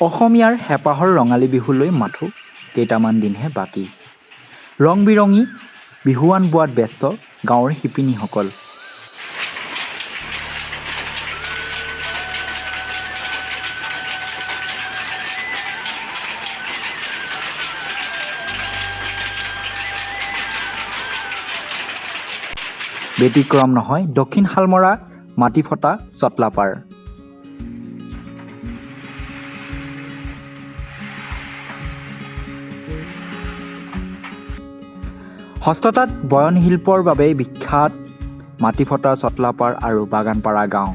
অসমীয়াৰ হেঁপাহৰ ৰঙালী বিহুলৈ মাথো কেইটামান দিনহে বাকী। ৰং বিৰঙী বিহুৱান বোৱাত ব্যস্ত গাঁৱৰ শিপিনীসকল। ব্যতিক্ৰম নহয় দক্ষিণ শালমৰা মাটি ফটা চটলাপাৰ। হস্ততাঁত বয়নশিল্পৰ বাবে বিখ্যাত মাটিফটা চটলাপাৰ আৰু বাগানপাৰা গাঁও।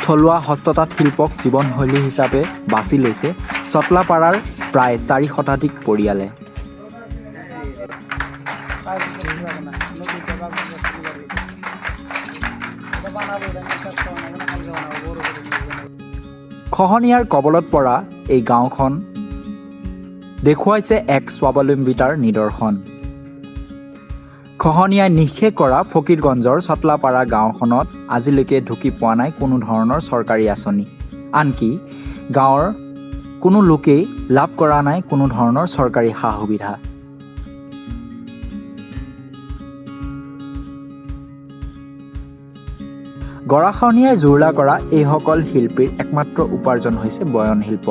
থলুৱা হস্ততাঁত শিল্পক জীৱনশৈলী হিচাপে বাছি লৈছে চটলাপাৰাৰ প্ৰায় 4 শতাধিক পৰিয়ালে। খহনীয়াৰ কবলত পৰা এই গাঁওখন দেখুৱাইছে এক স্বাৱলম্বিতাৰ নিদৰ্শন। খহনীয়াই নিঃশেষ কৰা ফকীৰগঞ্জৰ চটলাপাৰা গাঁওখনত আজিলৈকে ঢুকি পোৱা নাই কোনো ধৰণৰ চৰকাৰী আঁচনি। আনকি গাঁৱৰ কোনো লোকেই লাভ কৰা নাই কোনো ধৰণৰ চৰকাৰী সা সুবিধা। গৰাখহনীয়াই জুৰুলা কৰা এইসকল শিল্পীৰ একমাত্ৰ উপাৰ্জন হৈছে বয়ন শিল্প।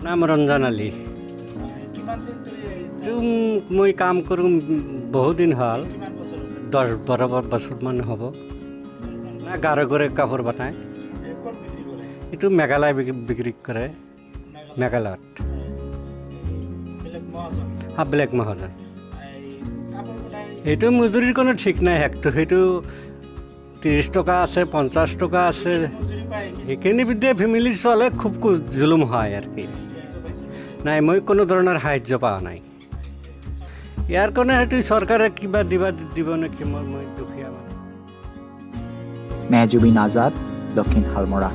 নাম ৰঞ্জন আলী। মই কাম কৰোঁ বহুত দিন হ'ল, 10-12 বছৰমান হ'ব। গাৰে ঘৰে কাপোৰ বনায়, এইটো মেঘালয় বিক্ৰী কৰে। মেঘালয়ত ব্লেক মহাজন। এইটো মজুৰিৰ কোনো ঠিক নাই। সেইটো 30 টকা আছে, 50 টকা আছে। সেইখিনি বিদ্যে ফেমিলি চলে, খুব জুলুম হয় আৰু কি নাই। মই কোনো ধৰণৰ সাহায্য পোৱা নাই। ইয়াৰ কাৰণে হয়তো চৰকাৰে কিবা দিব নেকি। মই দুখীয়া মানুহ। মেহজুবিন আজাদ, দক্ষিণ শালমৰা।